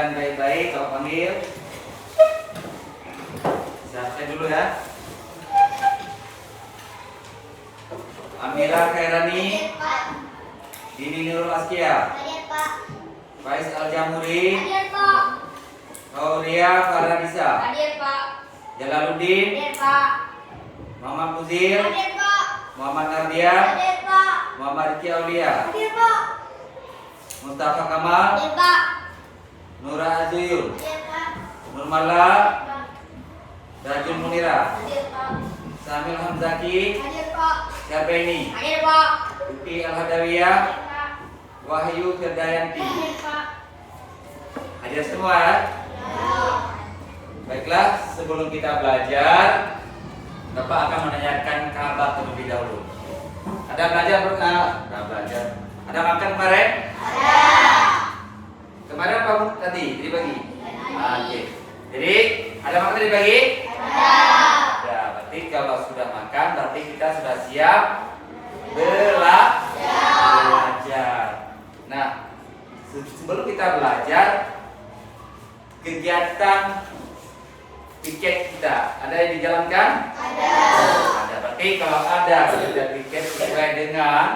dengarkan baik-baik kalau panggil. Saya dulu ya. Amira Khairani, Dini Nurul Askia, Faiz Al-Jamuri, Aulia Faradisa, Jalaluddin, Muhammad Muzir, Muhammad Nardia, Muhammad Riki Aulia, Mustafa Kamal, Nura Azuyun, Nurmala, Rajul Munira, Samil Hamzaki, Syarbeni, Uti Al-Hadawiyah, Wahyu Firdayanti. Hadir semua ya? Baiklah, sebelum kita belajar, Bapak akan menanyakan kabar terlebih dahulu. Ada belajar pernah? Ada belajar. Ada makan kemarin? Ada. Kemarin apa tadi? Tadi pagi? Oke. Jadi ada makan tadi pagi? Ada. Ada. Berarti kalau sudah makan, berarti kita sudah siap belajar. Nah, sebelum kita belajar, kegiatan piket kita ada yang dijalankan? Ada. Ada. Berarti kalau ada kegiatan piket sesuai dengan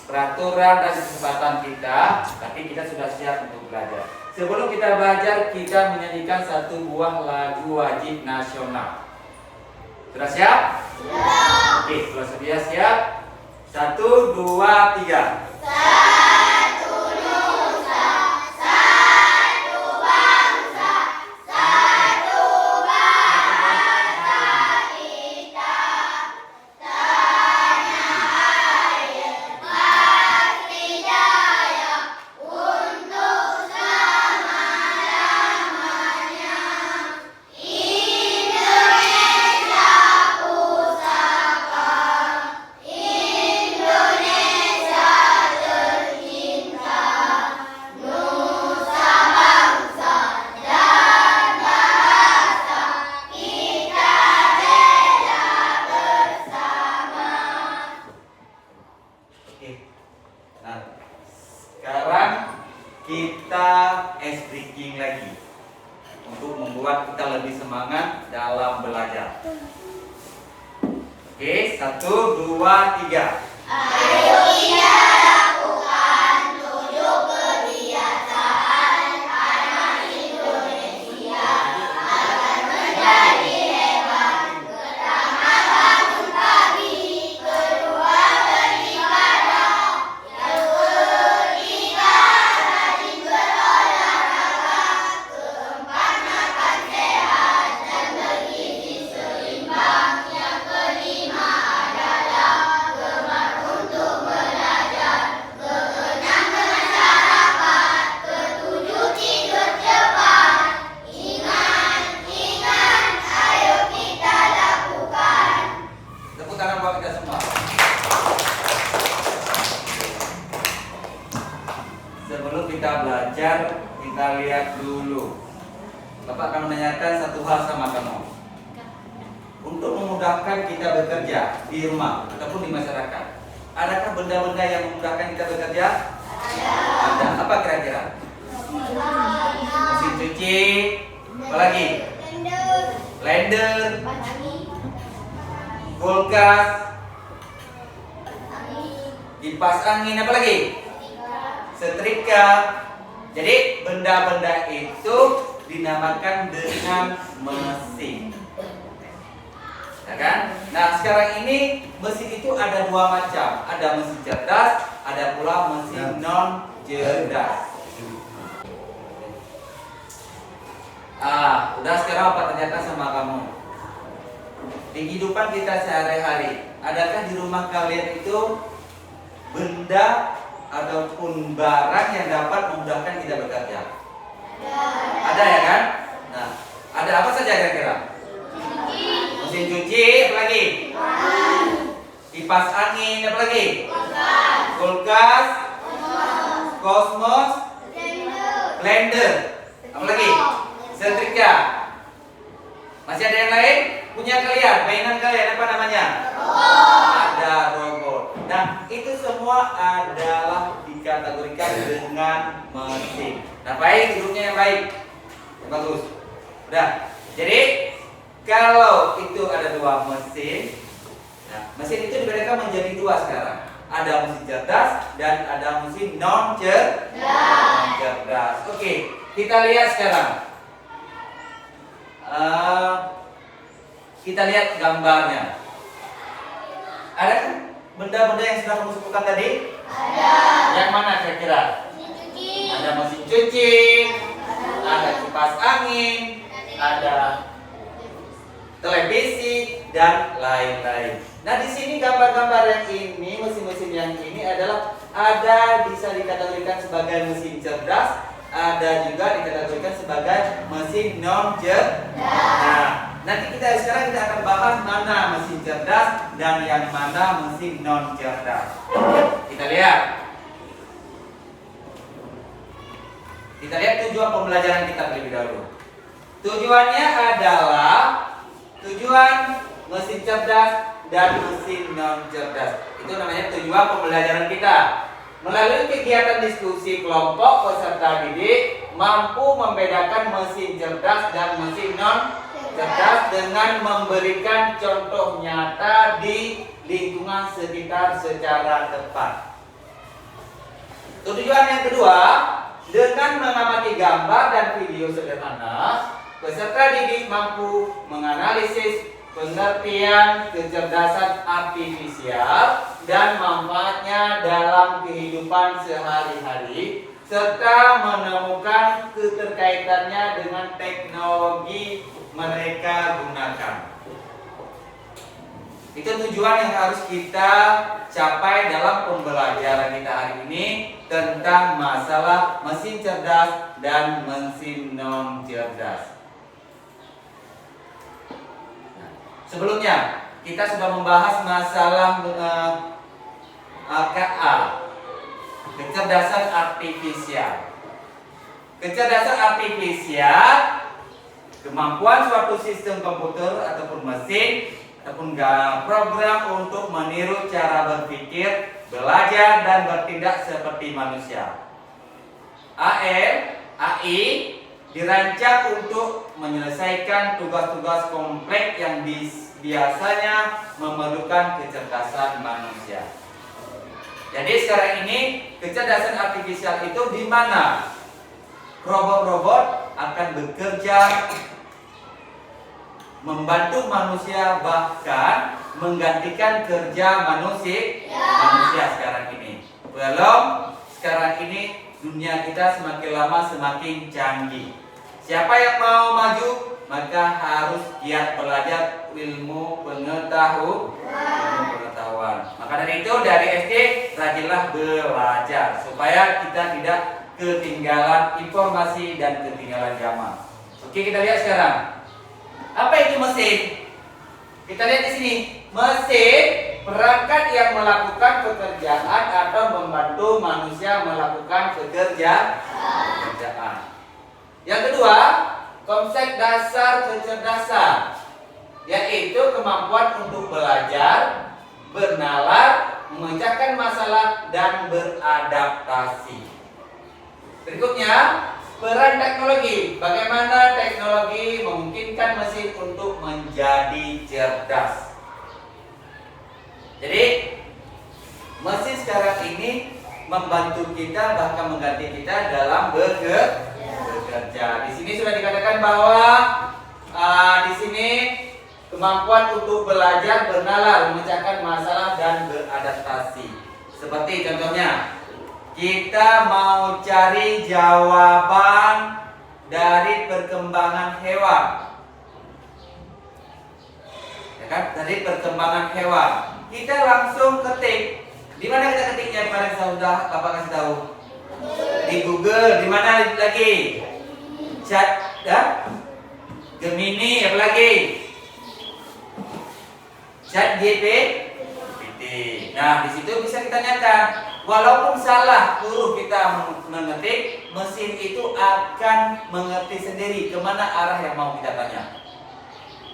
peraturan dan kesempatan kita, berarti kita sudah siap untuk belajar. Sebelum kita belajar, kita menyanyikan satu buah lagu wajib nasional. Sudah siap? Siap. Oke, kalau sudah siap, 1, 2, 3. Satu nusa, satu bangsa, satu bangsa kita, tanah air pasti jaya untuk selama-lamanya. Indonesia pusaka, Indonesia tercinta, nusa bangsa dan bahasa kita bela bersama. Oke. Nah, sekarang kita ice breaking lagi untuk membuat kita lebih semangat dalam belajar. Oke, 1, 2, 3. Ayo kita lakukan 7 kebiasaan anak Indonesia agar menjadi hebat. Pertama, bangun pagi. Kedua, beribadah. Yang ketiga, rajin berolahraga. Keempat, makan sehat dan bergizi seimbang. Yang kelima adalah gemar untuk belajar. Keenam, bermasyarakat. Ketujuh, tidur cepat. Ingat, ayo kita lakukan. Tepuk tangan buat kita semua. Sebelum kita belajar, kita lihat dulu. Bapak akan menanyakan satu hal sama kamu. Untuk memudahkan kita bekerja di rumah ataupun di masyarakat, adakah benda-benda yang memudahkan kita bekerja? Ada. Apa kira-kira? Mesin cuci, apa lagi? Blender, kulkas, kipas angin, apa lagi? Setrika. Jadi benda-benda itu dinamakan dengan mesin. Ya kan? Nah, sekarang ini mesin itu ada dua macam. Ada mesin cerdas, ada pula mesin non cerdas. Udah sekarang apa tanyakan sama kamu? Di kehidupan kita sehari-hari, adakah di rumah kalian itu benda ataupun barang yang dapat memudahkan kita bekerja? Ada ya kan? Nah, ada apa saja kira-kira? Mesin cuci, apa lagi? Kipas angin, apa lagi? Kulkas, kosmos, blender, apa lagi? Setrika. Masih ada yang lain? Punya kalian, mainan kalian apa namanya? Ada robot. Nah, itu semua adalah dikategorikan dengan mesin. Nah, baik, duduknya yang baik. Bagus. Udah. Jadi kalau itu ada dua mesin, nah, mesin itu dibedakan menjadi dua sekarang. Ada mesin cerdas dan ada mesin non cerdas. Oke, kita lihat sekarang. Kita lihat gambarnya. Ada kan benda-benda yang sudah kamu sebutkan tadi? Ada. Yang mana kira-kira? Ada mesin cuci, ada kipas angin, ada televisi dan lain-lain. Nah, di sini gambar-gambar yang ini, mesin-mesin yang ini adalah ada bisa dikategorikan sebagai mesin cerdas, ada juga dikategorikan sebagai mesin non cerdas. Nah, nanti sekarang kita akan bahas mana mesin cerdas dan yang mana mesin non cerdas. Kita lihat. Kita lihat tujuan pembelajaran kita terlebih dahulu. Tujuannya adalah tujuan mesin cerdas dan mesin non cerdas. Itu namanya tujuan pembelajaran kita. Melalui kegiatan diskusi kelompok peserta didik mampu membedakan mesin cerdas dan mesin non cerdas dengan memberikan contoh nyata di lingkungan sekitar secara tepat. Tujuan yang kedua, dengan mengamati gambar dan video sederhana, peserta didik mampu menganalisis pengertian kecerdasan artifisial dan manfaatnya dalam kehidupan sehari-hari serta menemukan keterkaitannya dengan teknologi mereka gunakan. Itu tujuan yang harus kita capai dalam pembelajaran kita hari ini tentang masalah mesin cerdas dan mesin non cerdas. Sebelumnya kita sudah membahas masalah KA, kecerdasan artifisial. Kecerdasan artifisial, kemampuan suatu sistem komputer ataupun mesin ataupun program untuk meniru cara berpikir, belajar dan bertindak seperti manusia. AI dirancang untuk menyelesaikan tugas-tugas kompleks yang biasanya memerlukan kecerdasan manusia. Jadi sekarang ini kecerdasan artifisial itu di mana robot-robot akan bekerja membantu manusia, bahkan menggantikan kerja manusia sekarang ini. Belum, sekarang ini dunia kita semakin lama semakin canggih. Siapa yang mau maju maka harus giat belajar ilmu pengetahuan. Maka dari itu dari SD rajinlah belajar supaya kita tidak ketinggalan informasi dan ketinggalan zaman. Oke, kita lihat sekarang. Apa itu mesin? Kita lihat di sini. Mesin perangkat yang melakukan pekerjaan atau membantu manusia melakukan pekerjaan. Yang kedua, konsep dasar kecerdasan, yaitu kemampuan untuk belajar, bernalar, memecahkan masalah dan beradaptasi. Berikutnya, peran teknologi. Bagaimana teknologi memungkinkan mesin untuk menjadi cerdas. Jadi, mesin sekarang ini membantu kita bahkan mengganti kita dalam bekerja. Di sini sudah dikatakan bahwa di sini kemampuan untuk belajar, bernalar, memecahkan masalah dan beradaptasi. Seperti contohnya, kita mau cari jawaban dari perkembangan hewan, ya kan? Dari perkembangan hewan, kita langsung ketik. Di mana kita ketiknya? Kemarin sudah Bapak kasih tahu. Di Google. Di mana lagi? Chat, ya? Gemini, apa lagi? Chat GPT. Nah, di situ bisa kita tanyakan. Walaupun salah huruf kita mengetik, mesin itu akan mengerti sendiri kemana arah yang mau kita tanya.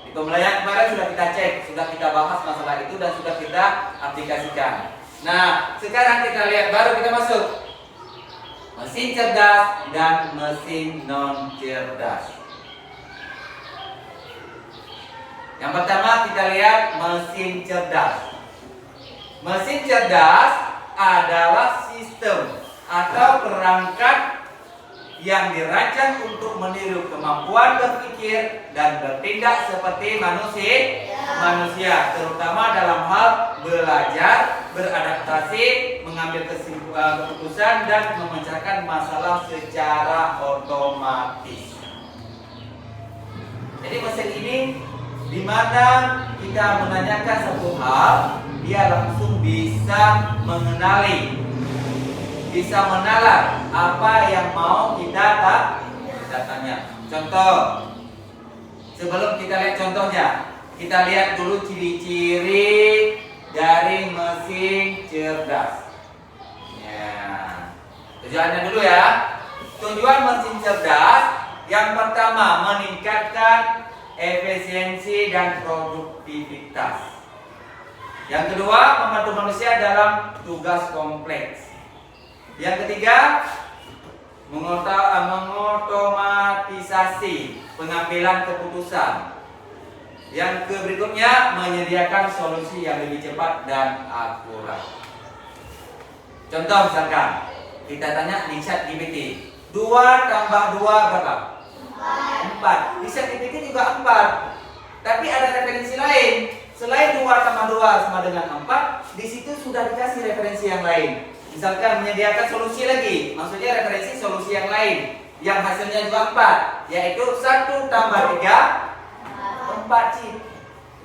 Di pembelajaran kemarin sudah kita cek, sudah kita bahas masalah itu dan sudah kita aplikasikan. Nah, sekarang kita lihat, baru kita masuk mesin cerdas dan mesin non cerdas. Yang pertama kita lihat mesin cerdas. Mesin cerdas adalah sistem atau perangkat yang dirancang untuk meniru kemampuan berpikir dan bertindak seperti manusia, terutama dalam hal belajar, beradaptasi, mengambil keputusan dan memecahkan masalah secara otomatis. Jadi mesin ini di mana kita menanyakan satu hal, dia langsung bisa mengenali, bisa menalar apa yang mau kita tanya. Contoh, sebelum kita lihat contohnya, kita lihat dulu ciri-ciri dari mesin cerdas. Ya, tujuannya dulu ya. Tujuan mesin cerdas yang pertama meningkatkan efisiensi dan produktivitas. Yang kedua, membantu manusia dalam tugas kompleks. Yang ketiga, mengotomatisasi pengambilan keputusan. Yang berikutnya, menyediakan solusi yang lebih cepat dan akurat. Contoh misalkan, kita tanya di ChatGPT, 2 tambah 2 berapa? 4. Di ChatGPT juga 4. Tapi ada referensi lain. Selain 2 tambah 2 sama dengan 4, di situ sudah dikasih referensi yang lain. Misalkan menyediakan solusi lagi, maksudnya referensi solusi yang lain yang hasilnya juga 4, yaitu 1 tambah 3 4 cip.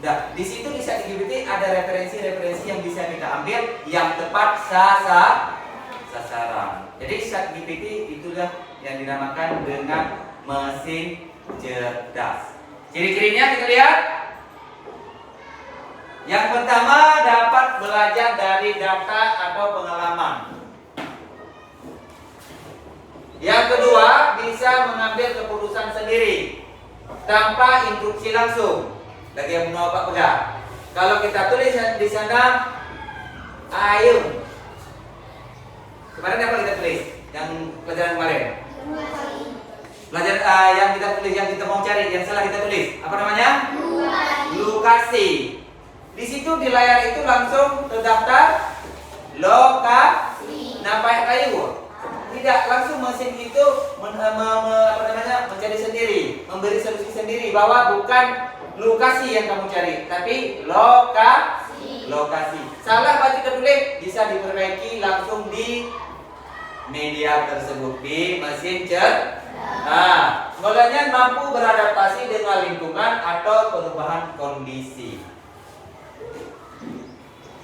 Nah, di situ di ChatGPT ada referensi-referensi yang bisa kita ambil yang tepat sasaran. Jadi ChatGPT itulah yang dinamakan dengan mesin cerdas. Ciri-cirinya kita lihat. Yang pertama, dapat belajar dari data atau pengalaman. Yang kedua, bisa mengambil keputusan sendiri tanpa instruksi langsung. Bagi yang mau Pak pegang. Kalau kita tulis di sana, ayo. Kemarin apa kita tulis? Yang pelajaran kemarin. Pelajaran yang kita tulis, yang kita mau cari, yang salah kita tulis. Apa namanya? Lokasi. Di situ di layar itu langsung terdaftar lokasi. Nampak kayu? Tidak, langsung mesin itu mencari sendiri, memberi solusi sendiri bahwa bukan lokasi yang kamu cari, tapi lokasi. Salah baca tertulis bisa diperbaiki langsung di media tersebut, di mesin cerdas. Nah, mulanya mampu beradaptasi dengan lingkungan atau perubahan kondisi.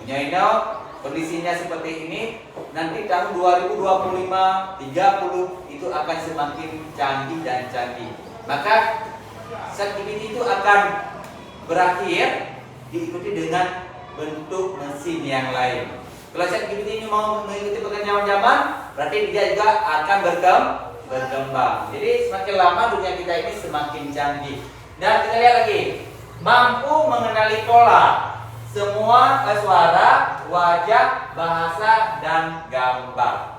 Punya kondisinya seperti ini, nanti tahun 2025, 30 itu akan semakin canggih dan canggih. Maka ChatGPT itu akan berakhir diikuti dengan bentuk mesin yang lain. Kalau ChatGPT ini mau mengikuti perkembangan zaman, berarti dia juga akan berkembang. Jadi semakin lama dunia kita ini semakin canggih. Dan kita lihat lagi, mampu mengenali pola semua suara, wajah, bahasa, dan gambar.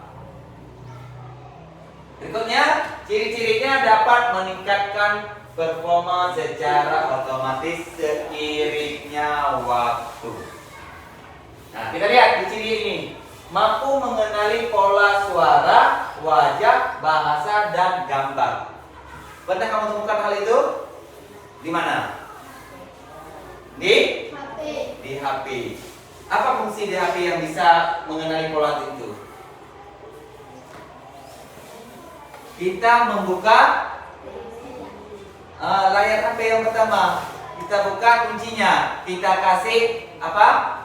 Berikutnya, ciri-cirinya dapat meningkatkan performa secara otomatis seiringnya waktu. Nah, kita lihat di ciri ini. Mampu mengenali pola suara, wajah, bahasa, dan gambar. Pernah kamu temukan hal itu? Di mana? Di HP. Apa fungsi di HP yang bisa mengenali pola itu? Kita membuka layar HP yang pertama. Kita buka kuncinya. Kita kasih apa?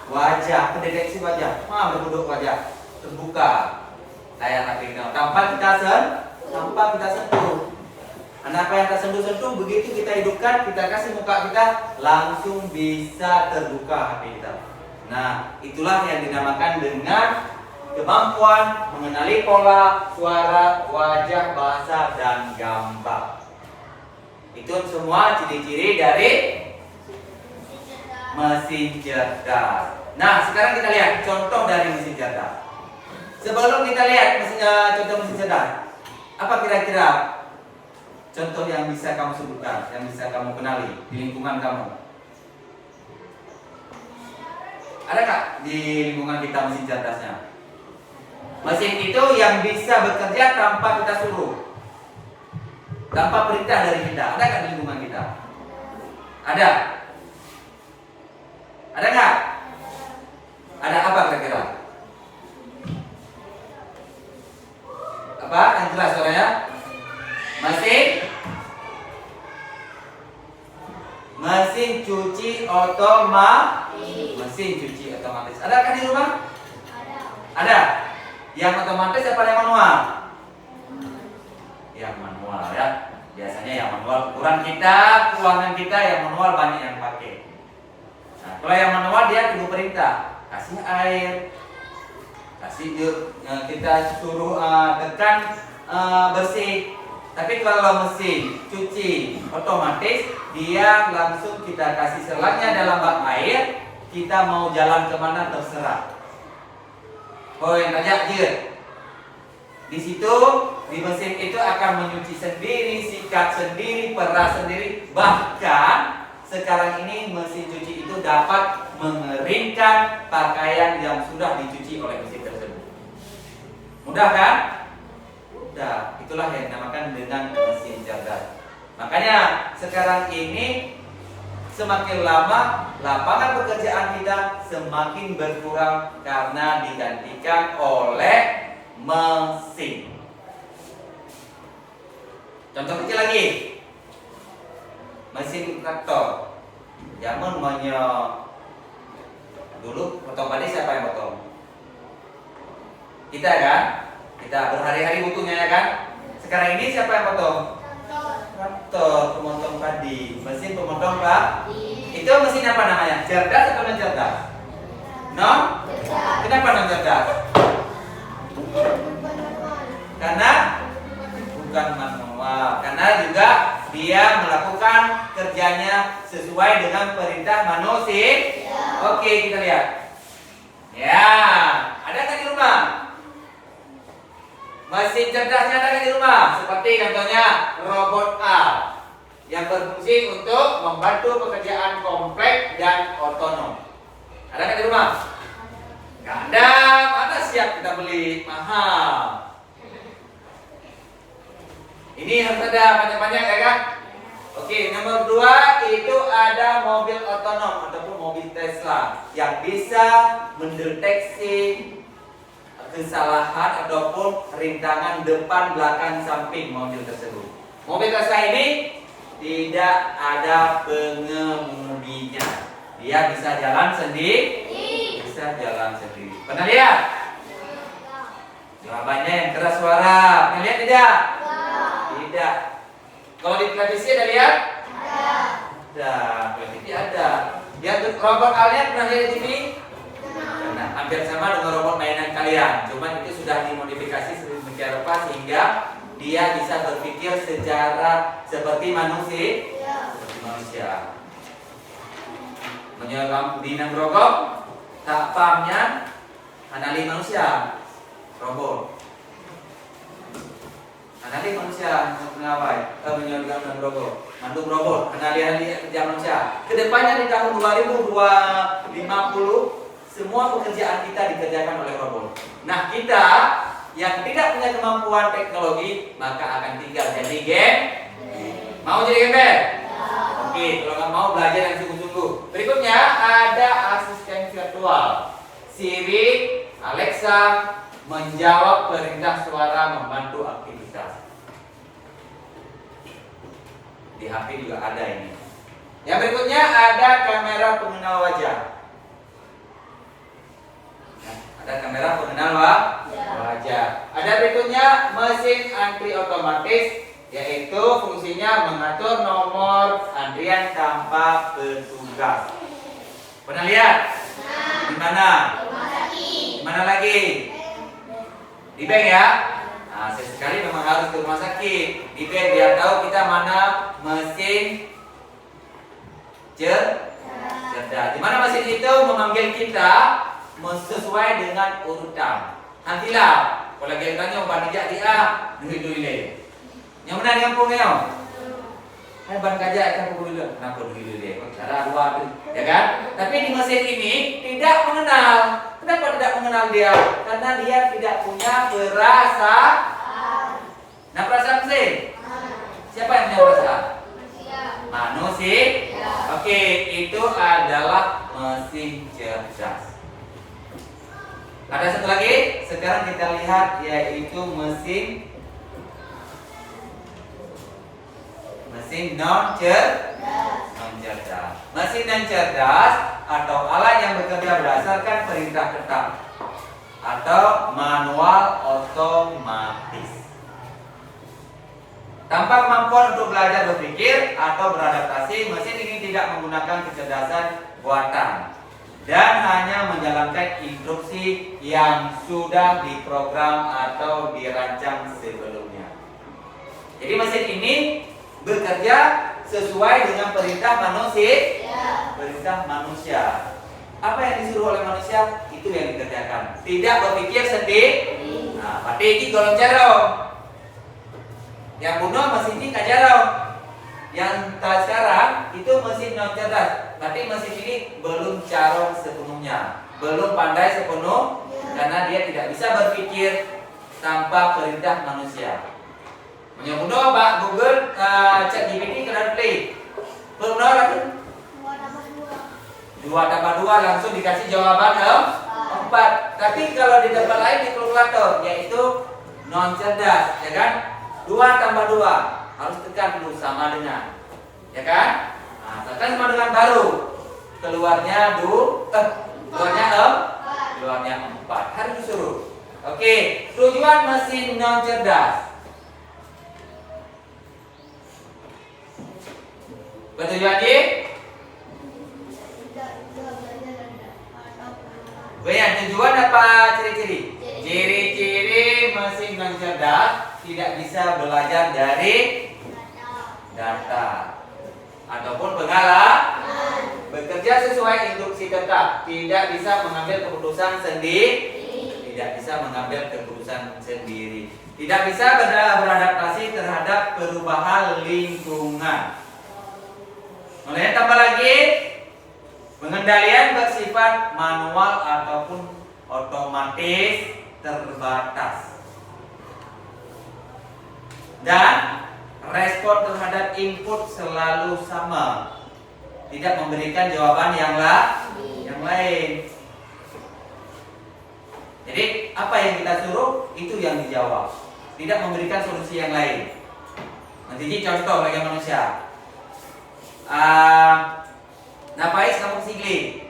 Wajah, pendeteksi wajah. Berduduk wajah. Terbuka layar HP kita. Tanpa kita sentuh. Apa yang kita sentuh-sentuh, begitu kita hidupkan, kita kasih muka kita, langsung bisa terbuka HP kita. Nah, itulah yang dinamakan dengan kemampuan mengenali pola, suara, wajah, bahasa, dan gambar. Itu semua ciri-ciri dari mesin cerdas. Nah, sekarang kita lihat contoh dari mesin cerdas. Sebelum kita lihat contoh mesin cerdas, apa kira-kira contoh yang bisa kamu sebutkan, yang bisa kamu kenali di lingkungan kamu? Ada nggak di lingkungan kita mesin cerdasnya? Mesin itu yang bisa bekerja tanpa kita suruh, tanpa perintah dari kita. Ada nggak di lingkungan kita? Ada? Ada nggak? Ada apa kira-kira? Apa yang jelas suaranya? Mesin cuci otomatis. Mesin cuci otomatis. Adakah di rumah? Ada. Yang otomatis apa yang manual? Yang manual ya. Biasanya yang manual. Ukuran kita, keuangan kita yang manual banyak yang pakai. Nah, kalau yang manual dia tunggu perintah. Kasih air, kasih kita suruh tekan bersih. Tapi kalau mesin cuci otomatis dia langsung kita kasih selangnya dalam bak air, kita mau jalan kemana terserah. Yang tanya aja. Di situ di mesin itu akan mencuci sendiri, sikat sendiri, peras sendiri. Bahkan sekarang ini mesin cuci itu dapat mengeringkan pakaian yang sudah dicuci oleh mesin tersebut. Mudah kan? Mudah. Itulah yang dinamakan dengan mesin cerdas. Makanya sekarang ini semakin lama lapangan pekerjaan kita semakin berkurang karena digantikan oleh mesin. Contoh kecil lagi, mesin traktor. Zaman dulu potong padi siapa yang potong? Kita kan? Kita berhari-hari butuhnya ya kan? Sekarang ini siapa yang potong? Traktor pemotong padi, mesin pemotong padi. Itu mesin apa namanya? Cerdas atau non cerdas? Non? Kenapa non cerdas? Karena bukan manual. Karena juga dia melakukan kerjanya sesuai dengan perintah manusia. Oke, kita lihat. Ya, ada kan di rumah? Mesin cerdasnya ada di rumah, seperti contohnya robot A yang berfungsi untuk membantu pekerjaan kompleks dan otonom. Ada kan di rumah? Gak ada, mana siap kita beli, mahal. Ini harus ada banyak-banyak ya kan? Oke, nomor 2 itu ada mobil otonom ataupun mobil Tesla yang bisa mendeteksi kesalahan ataupun rintangan depan, belakang, samping mobil tersebut. Mobil Tesla ini tidak ada pengemudinya. Dia bisa jalan sendiri. Bisa jalan sendiri. Pernah lihat? Jawabannya yang keras suara. Pernah lihat tidak? Tidak. Kalau di televisi ada lihat? Ada. Televisi ada. Yang robot kalian pernah lihat di TV? Nah, hampir sama dengan robot mainan kalian, cuman itu sudah dimodifikasi sedemikian rupa sehingga dia bisa berpikir secara seperti manusia. Menyelam di grogok, tak pahamnya anali manusia, robot. Anali manusia mengawai, menyelam grogok, mandu robot, anali kerja manusia. Kedepannya di tahun 2050 semua pekerjaan kita dikerjakan oleh robot. Nah, kita yang tidak punya kemampuan teknologi maka akan tinggal jadi game. Mau jadi gamer? Oke, kalau nggak mau belajar yang sungguh-sungguh. Berikutnya ada asisten virtual. Siri, Alexa menjawab perintah suara membantu aktivitas. Di HP juga ada ini. Yang berikutnya ada kamera pengenal wajah. Ada kamera pengenal wajah. Ada berikutnya mesin antri otomatis, yaitu fungsinya mengatur nomor antrian tanpa petugas. Pernah lihat? Di mana? Di mana lagi? Di bank ya? Nah, sesekali memang harus ke rumah sakit. Di bank biar tahu kita mana mesin cerdas. Di mana mesin itu memanggil kita sesuai dengan urutan. Nantilah kalau lagi tanya obat dijak dia duit. Yang mana di kampung ya? Hai ban kaca akan dulu. Kenapa dulu dia? Cara dua, ya kan? Tapi di mesin ini tidak mengenal. Kenapa tidak mengenal dia? Karena dia tidak punya perasaan. Nah, perasaan mesin. Siapa yang punya perasaan? Manusia. Oke, itu adalah mesin cerdas. Ada satu lagi. Sekarang kita lihat yaitu mesin non cerdas. Mesin non cerdas atau alat yang bekerja berdasarkan perintah tetap atau manual otomatis. Tanpa kemampuan untuk belajar berpikir atau beradaptasi, mesin ini tidak menggunakan kecerdasan buatan dan hanya menjalankan instruksi yang sudah diprogram atau dirancang sebelumnya. Jadi mesin ini bekerja sesuai dengan perintah manusia. Apa yang disuruh oleh manusia itu yang dikerjakan. Tidak berpikir sendiri. Nah, berarti ini golong jarong. Yang bunuh mesin ini jarong. Yang sekarang itu mesin non cerdas. Berarti mesin ini belum carong sepenuhnya, belum pandai sepenuh karena dia tidak bisa berpikir tanpa perintah manusia. Menyobuno Pak Google ChatGPT kena play. Belum kan? 2 tambah 2 langsung dikasih jawaban 4. Tapi kalau di tempat lain di kalkulator yaitu non cerdas, ya kan? 2 tambah 2 harus tekan dulu sama dengan, ya kan? Nah, tekan sama dengan baru keluarnya keluarnya 4. Harus disuruh. Oke, tujuan mesin non cerdas. Bertujuan di? Banyak tujuan apa ciri-ciri? Ciri-ciri mesin non cerdas tidak bisa belajar dari data ataupun pengalaman, bekerja sesuai instruksi tetap, tidak bisa mengambil keputusan sendiri, tidak bisa beradaptasi terhadap perubahan lingkungan. Kemudian tambah lagi, pengendalian bersifat manual ataupun otomatis terbatas. Dan respon terhadap input selalu sama. Tidak memberikan jawaban yang lain. Jadi apa yang kita suruh itu yang dijawab. Tidak memberikan solusi yang lain. Nanti contoh bagi manusia. Napais kamu sigli.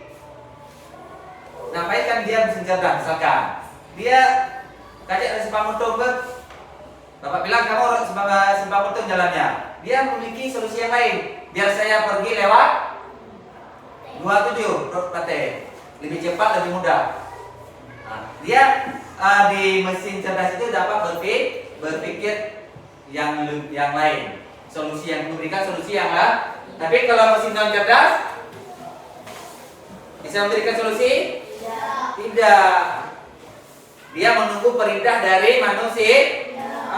Napais kan dia mesin cerdas misalkan. Dia kajak simpang untung Bapak bilang kamu harus simpang untung jalannya. Dia memiliki solusi yang lain. Biar saya pergi lewat 27 road pate. Lebih cepat, lebih mudah. Nah, dia di mesin cerdas itu dapat berpikir yang lain. Solusi yang memberikan solusi yang lain. Tapi kalau mesin non cerdas bisa memberikan solusi? Tidak. Dia menunggu perintah dari manusia.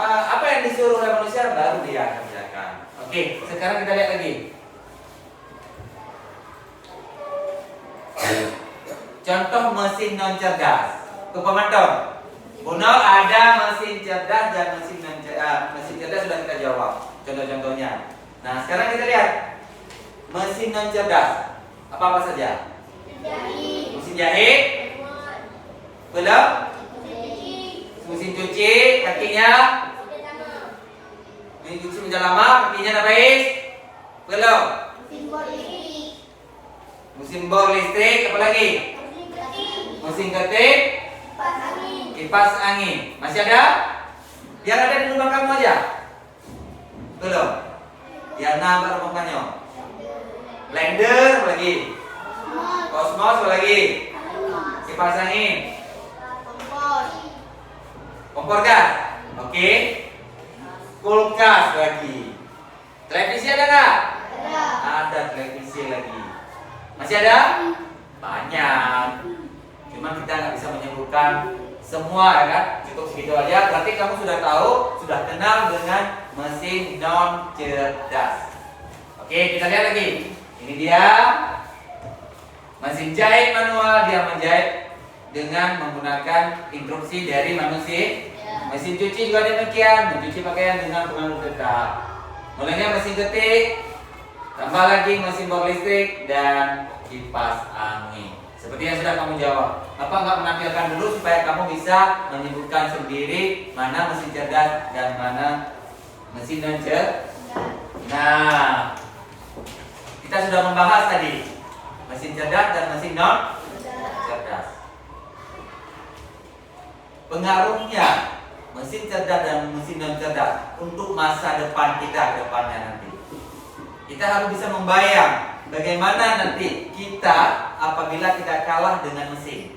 Apa yang disuruh oleh manusia baru dia kerjakan. Oke, sekarang kita lihat lagi. Contoh mesin non cerdas. Pemantau. Buno ada mesin cerdas dan mesin cerdas sudah kita jawab. Contoh-contohnya. Nah, sekarang kita lihat. Mesin non cerdas apa saja? Mesin jahit, belum? Mesin cuci, kakinya? Mesin cuci meja lama, kakinya napais? Belum? Mesin bor listrik, apa lagi? Mesin ketik, kipas angin. Masih ada? Yang ada di rumah kamu aja? Belum? Yang nambah rumahnya? Blender apa lagi? Kosmos apa lagi? Kipas angin. Kompor gas. Oke. Kulkas lagi. Televisi ada nggak? Ada televisi lagi. Masih ada? Banyak. Cuman kita nggak bisa menyebutkan semua, ya kan? Cukup segitu aja. Berarti kamu sudah tahu, sudah kenal dengan mesin non cerdas. Oke, kita lihat lagi. Ini dia mesin jahit manual, dia menjahit dengan menggunakan instruksi dari manusia. Mesin cuci juga demikian, mencuci pakaian dengan pengaruh tetap. Mulainya mesin ketik, tambah lagi mesin bor listrik dan kipas angin. Seperti yang sudah kamu jawab. Apa nggak menampilkan dulu supaya kamu bisa menyebutkan sendiri mana mesin cerdas dan mana mesin non cerdas? Nah, kita sudah membahas tadi mesin cerdas dan mesin non cerdas. Pengaruhnya mesin cerdas dan mesin non cerdas untuk masa depan kita ke depannya nanti. Kita harus bisa membayang bagaimana nanti kita apabila kita kalah dengan mesin.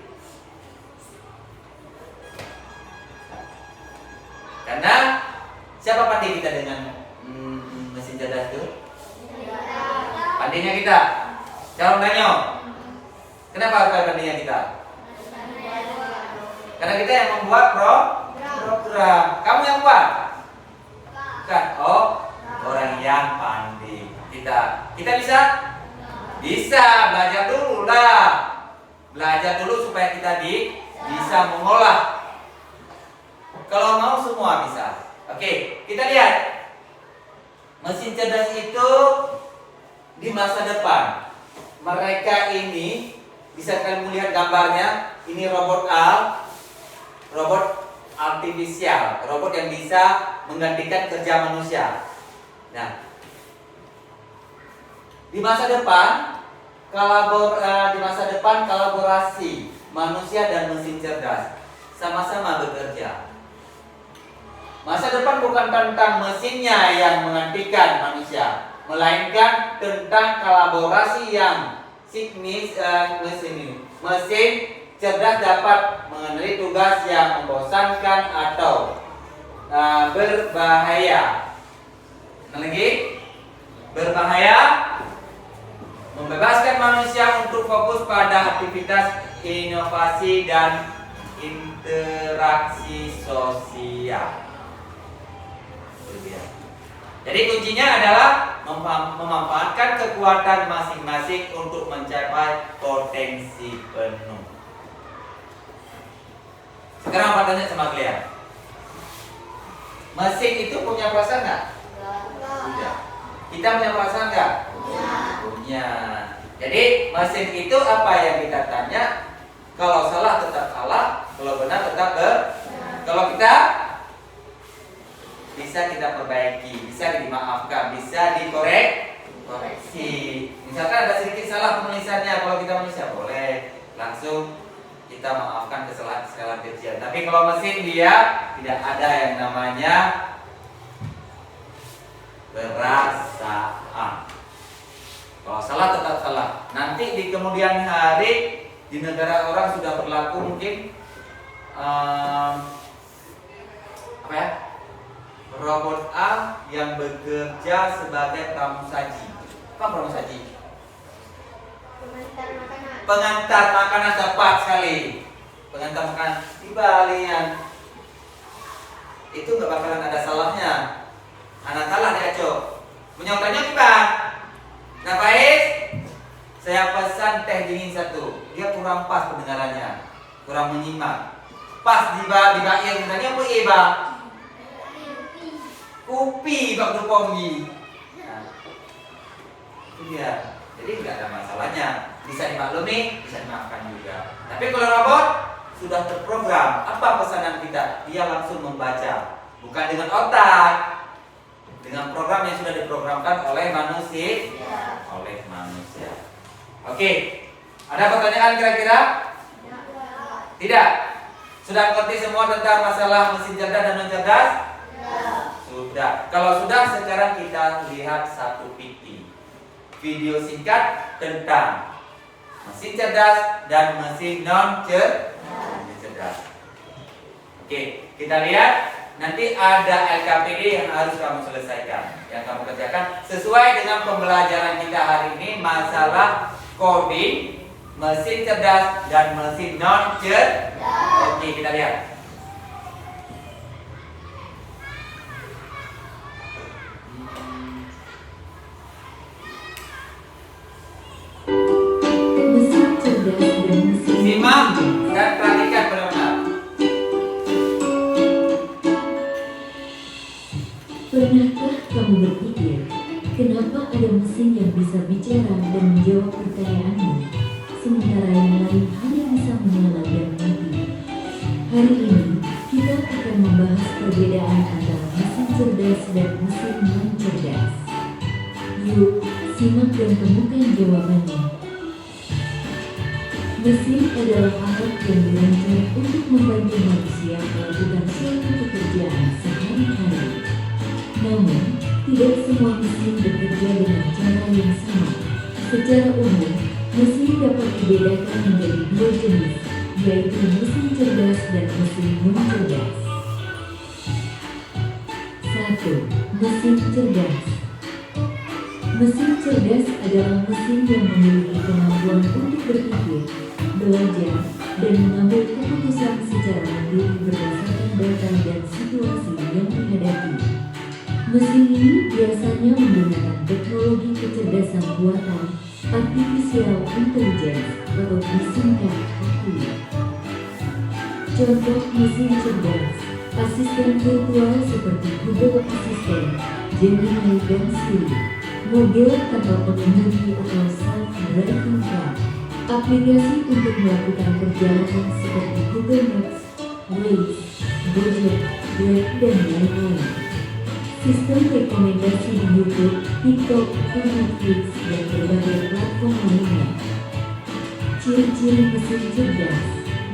Karena siapa pandai kita dengan mesin cerdas itu? Pandainya kita. Calon Danyo. Kenapa harus pandainya kita? Karena kita yang membuat program. Kamu yang buat? Kan? Oh, orang yang pandai. Kita bisa? Bisa, belajar dulu lah. Belajar dulu supaya kita bisa mengolah. Kalau mau semua bisa. Oke, kita lihat. Mesin cerdas itu di masa depan. Mereka ini bisa kalian melihat gambarnya. Ini robot robot artifisial, robot yang bisa menggantikan kerja manusia. Nah, di masa depan kolaborasi manusia dan mesin cerdas sama-sama bekerja. Masa depan bukan tentang mesinnya yang menggantikan manusia, melainkan tentang kolaborasi yang mesin cerdas dapat mengenali tugas yang membosankan atau berbahaya. Lagi, berbahaya, membebaskan manusia untuk fokus pada aktivitas inovasi dan interaksi sosial. Jadi kuncinya adalah memanfaatkan kekuatan masing-masing untuk mencapai potensi penuh. Sekarang aku tanya sama kalian, mesin itu punya perasaan nggak? Punya. Kita punya perasaan nggak? Punya. Jadi mesin itu apa yang kita tanya? Kalau salah tetap salah, kalau benar tetap benar. Kalau kita bisa kita perbaiki, bisa dimaafkan, bisa dikoreksi. Misalkan ada sedikit salah penulisannya, kalau kita manusia boleh langsung kita maafkan kesalahan kecil. Tapi kalau mesin dia tidak ada yang namanya perasaan. Kalau salah tetap salah. Nanti di kemudian hari di negara orang sudah berlaku mungkin robot A yang bekerja sebagai pramusaji. Apa pramusaji? Pengantar makanan, tepat sekali. Pengantar makanan di Bali itu nggak bakalan ada salahnya. Anak salah dia cok. Menyokanya kita. Nah Faiz, saya pesan teh dingin satu. Dia kurang pas pendengarannya, kurang menyimak. Pas di bagian misalnya apa iba? Kopi bak berponggi. Nah, itu dia. Jadi nggak ada masalahnya. Bisa dimaklumi, bisa dimaafkan juga. Tapi kalau robot sudah terprogram, apa pesanan kita? Dia langsung membaca, bukan dengan otak, dengan program yang sudah diprogramkan oleh manusia. Oke, ada pertanyaan kira-kira? Tidak. Sudah mengerti semua tentang masalah mesin cerdas dan non cerdas? Sudah. Kalau sudah, sekarang kita lihat satu video singkat tentang mesin cerdas dan mesin non cerdas. Oke, kita lihat. Nanti ada LKPD yang harus kamu selesaikan, yang kamu kerjakan sesuai dengan pembelajaran kita hari ini, masalah coding, mesin cerdas dan mesin non cerdas. Oke, kita lihat. Pernahkah kamu berpikir, kenapa ada mesin yang bisa bicara dan menjawab pertanyaanmu, sementara yang lain hanya bisa menyala dan mati? Hari ini, kita akan membahas perbedaan antara mesin cerdas dan mesin non-cerdas. Yuk, simak dan temukan jawabannya. Mesin adalah alat yang dirancang untuk membantu manusia melakukan suatu pekerjaan sehari-hari. Namun, tidak semua mesin bekerja dengan cara yang sama. Secara umum, mesin dapat dibedakan menjadi dua jenis, yaitu mesin cerdas dan mesin non-cerdas. 1. Mesin cerdas. Mesin cerdas adalah mesin yang memiliki kemampuan untuk berpikir, belajar, dan mengambil keputusan secara mandiri berdasarkan data dan situasi yang dihadapi. Mesin ini biasanya menggunakan teknologi kecerdasan buatan, artificial intelligence, atau disingkat AI. Contoh mesin cerdas: asisten virtual seperti Google Assistant, Gemini, dan Siri; mobil tanpa pengemudi atau self-driving car; aplikasi untuk melakukan perjalanan seperti Google Maps, Waze, Gojek, Grab, dan lain-lain; sistem rekomendasi di YouTube, TikTok, Netflix, dan berbagai platform lainnya. Ciri-ciri mesin cerdas: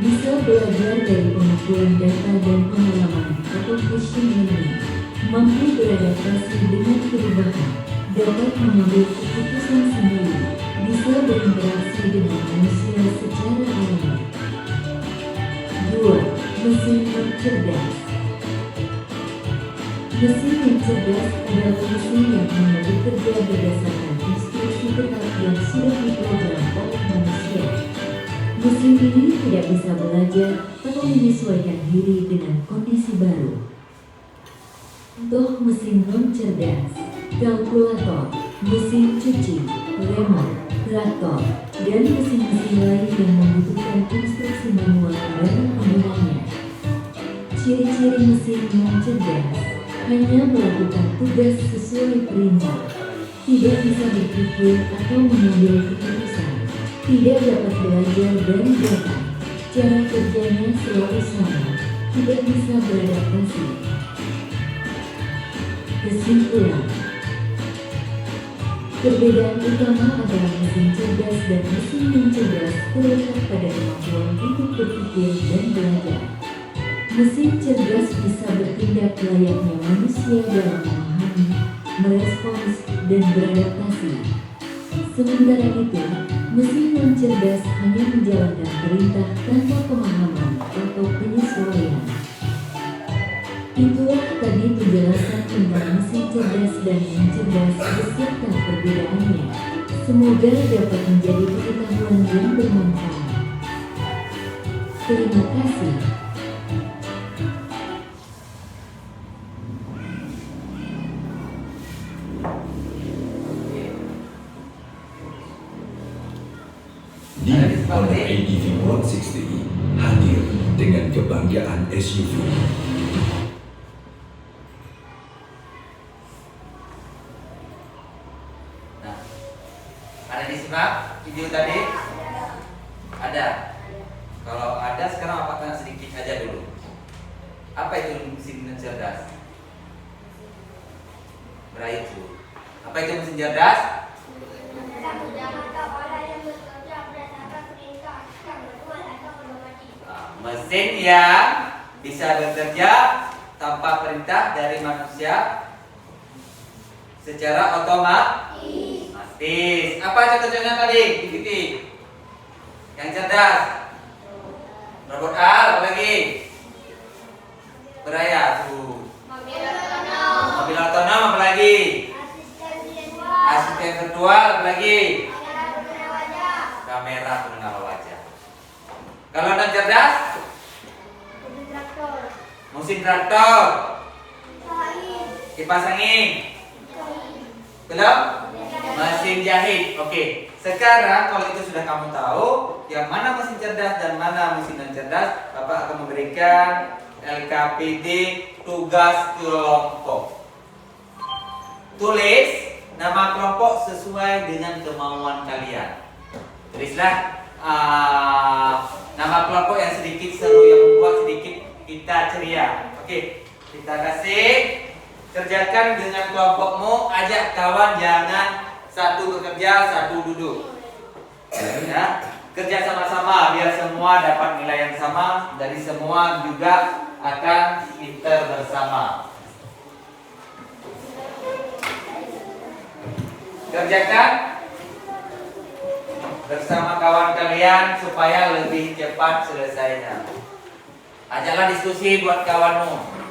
bisa belajar dari pengumpulan data dan pengalaman atau machine learning, mampu beradaptasi dengan perubahan, dapat mengambil keputusan sendiri, bisa berinteraksi dengan manusia secara alami. 2. Mesin non-cerdas. Mesin yang cerdas adalah mesin yang hanya bekerja berdasarkan instruksi tetap yang sudah diprogram oleh manusia. Mesin ini tidak bisa belajar atau menyesuaikan diri dengan kondisi baru. Contoh mesin non-cerdas: kalkulator, mesin cuci, remote, traktor, dan mesin-mesin lain yang membutuhkan instruksi manual dari penggunanya. Ciri-ciri mesin non-cerdas: hanya melakukan tugas sesuai perintah, tidak bisa berpikir atau mengambil keputusan, tidak dapat belajar dari data, cara kerjanya selalu sama, tidak bisa beradaptasi. Kesimpulan: perbedaan utama antara mesin cerdas dan mesin non-cerdas terletak pada kemampuan untuk berpikir dan belajar. Mesin cerdas bisa bertindak layaknya manusia dalam memahami, merespons, dan beradaptasi. Sementara itu, mesin non-cerdas hanya menjalankan perintah tanpa pemahaman atau penyesuaian. Itulah tadi penjelasan tentang mesin cerdas dan non-cerdas beserta perbedaannya. Semoga dapat menjadi pengetahuan yang bermanfaat. Terima kasih. New Honda ADV 160 hadir dengan kebanggaan SUV. Nah, ada disimak video tadi? Ada. Kalau ada, sekarang apakah sedikit aja dulu. Apa itu mesin cerdas? Beraitu. Apa itu mesin cerdas? Mesin yang bisa bekerja tanpa perintah dari manusia secara otomatis. Apa contohnya tadi? Ikuti. Yang cerdas. Robot Al, apa lagi? Beraya tuh. Mobil otonom, apa lagi? Asisten virtual, apa lagi? Kamera pengenal wajah. Kalau non cerdas? Mesin traktor. Kipas angin. Belum? Mesin jahit. Oke. Sekarang kalau itu sudah kamu tahu yang mana mesin cerdas dan mana mesin non cerdas, Bapak akan memberikan LKPD tugas kelompok. tulis nama kelompok sesuai dengan kemauan kalian. Tulislah nama kelompok yang sedikit seru, yang membuat sedikit kita ceria. Oke, kita kasih. Kerjakan dengan kelompokmu, ajak kawan, jangan satu bekerja, satu duduk. Ya, kerja sama-sama biar semua dapat nilai yang sama, dari semua juga akan pintar bersama. Kerjakan bersama kawan kalian supaya lebih cepat selesainya. Ajaklah diskusi buat kawanmu.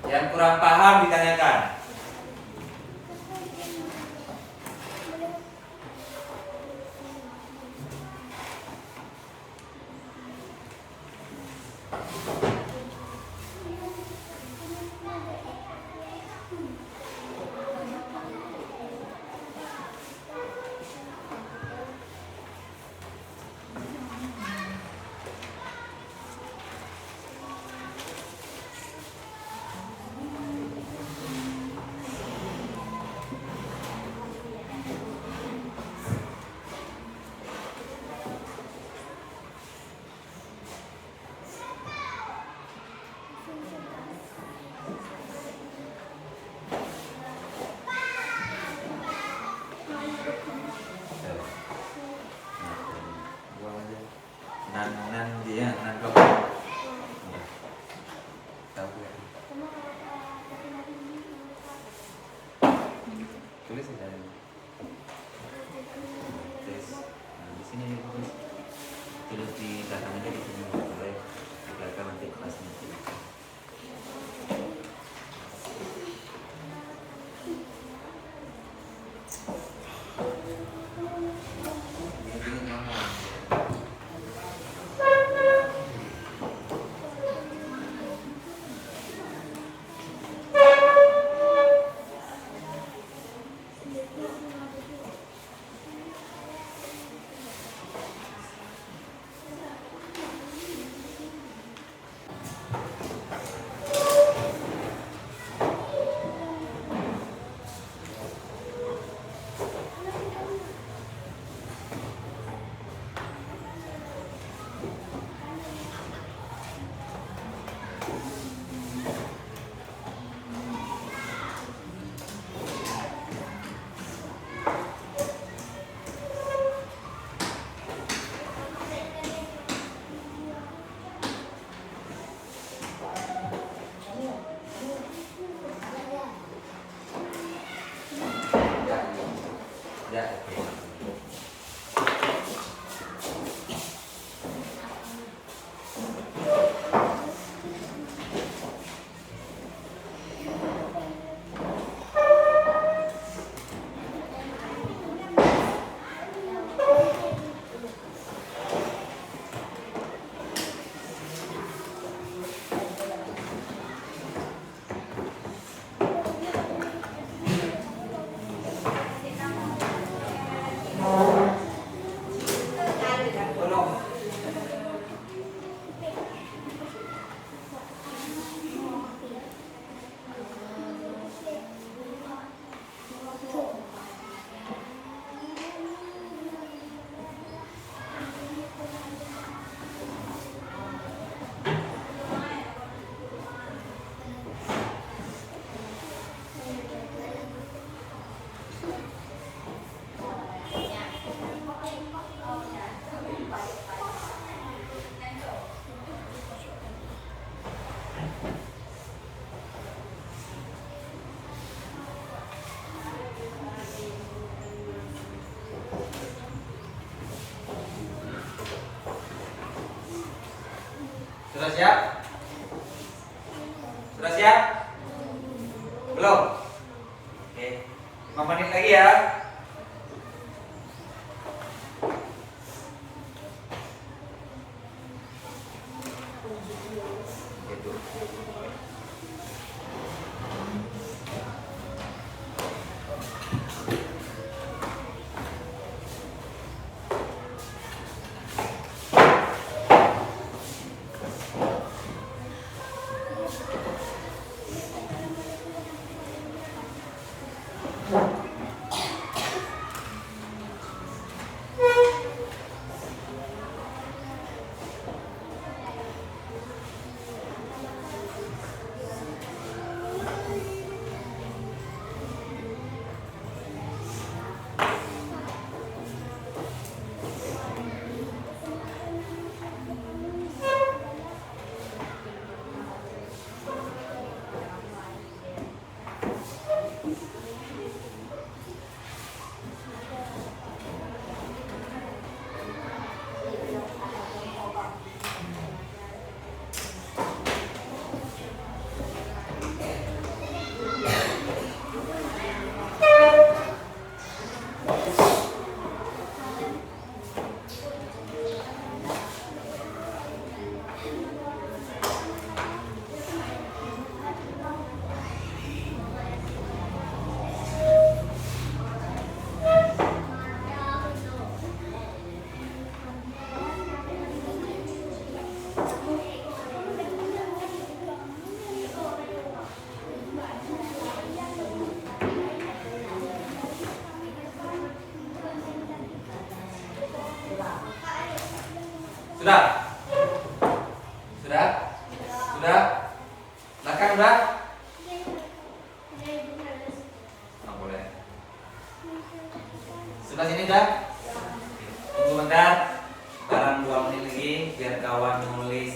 Yang kurang paham ditanyakan. Sudah siap? Sudah siap? Belum? Oke, 5 menit lagi ya. Gitu. Sudah? Sudah? Sudah? Belakang sudah? Nggak boleh. Sebelah sini udah? Tunggu bentar. Sekarang 2 menit lagi biar kawan nulis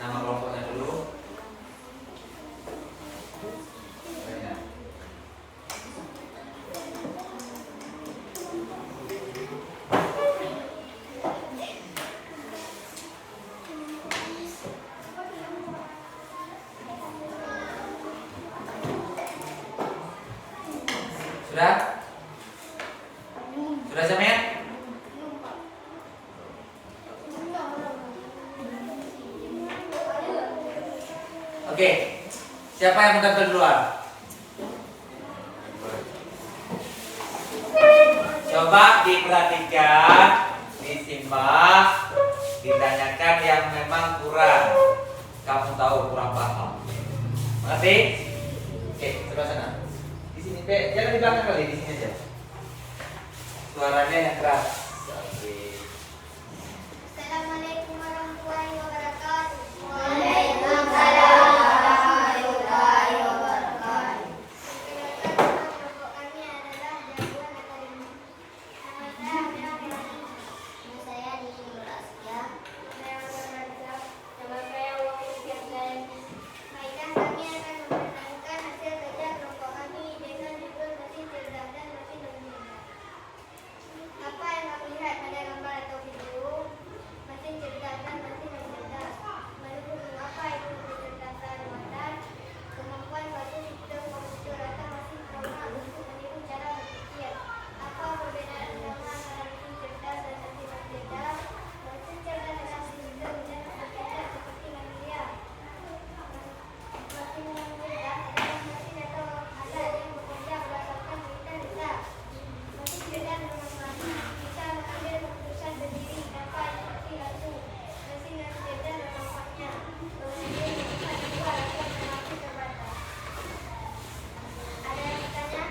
nama kelompoknya dulu. Sudah? Sudah sampai? Oke. Siapa yang tampil duluan? Coba diperhatikan, disimak, ditanyakan yang memang kurang. Kamu tahu kurang paham. Mengerti? Oke, sebelah sana. Di sini, jangan di belakang kali, di sini aja. Suaranya yang keras. Oke. Assalamualaikum warahmatullahi wabarakatuh. Waalaikumsalam warahmatullahi wabarakatuh. Kelompok kami adalah jagoan akademik. Nama saya Dini Nur Asya. Nama saya Wahyu Firdausi. Baiklah, kami akan memperkenalkan hasil kerja kelompok kami dengan judul mesin cerdas dan mesin non-cerdas. Apa yang kamu lihat pada gambar atau video? Mesin cerdas dan mesin non-cerdas. Menurutmu apa itu kecerdasan buatan? Kemampuan suatu sistem komputer atau mesin program untuk meniru cara berpikir. Apa perbedaan utama antara mesin cerdas dan mesin non-cerdas? Mesin cerdas adalah sistem dan non-cerdas seperti manusia. Mesin non-cerdas adalah mesin atau alat yang bekerja berdasarkan perintah besar. Mesin cerdas bisa mengambil keputusan sendiri tanpa instruksi langsung. Mesin non-cerdas memanfaatnya mengambil keputusan di luar atau mengambil terbatas. Ada yang bertanya?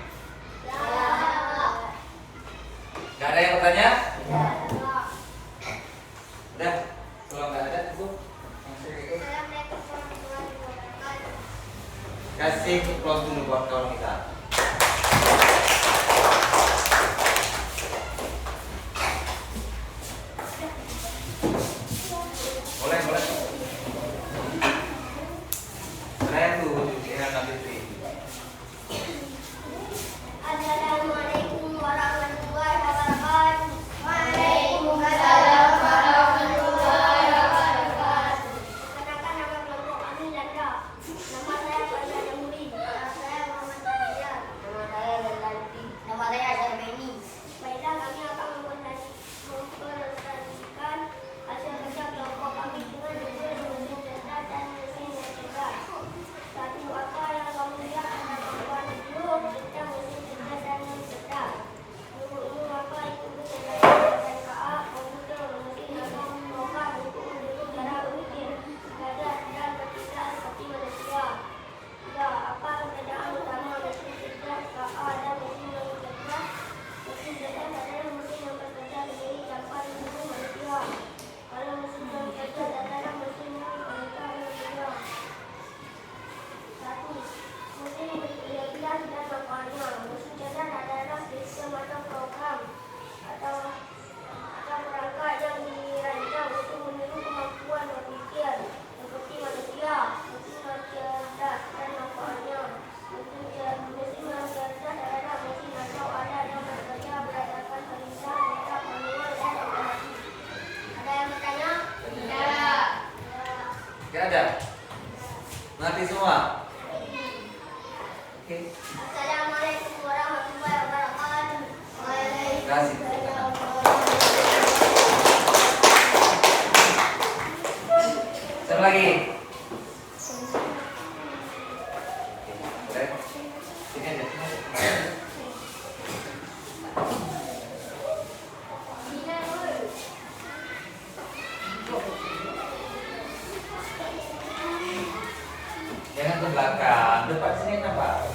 Gak ada yang bertanya? Ya. Udah? Kalau nggak ada, tunggu. Assalamualaikum warahmatullahi wabarakatuh. Kasih close dulu buat kawan kita. Boleh, boleh. Saya tuh dengan Nabi Tri. Assalamualaikum warahmatullahi wabarakatuh. Waalaikumsalam warahmatullahi wabarakatuh. Nanti semua. Oke. Assalamualaikum warahmatullahi wabarakatuh. Kasih. Satu lagi. Boleh? Sini aja. Jangan ke belakang, depan sini apa?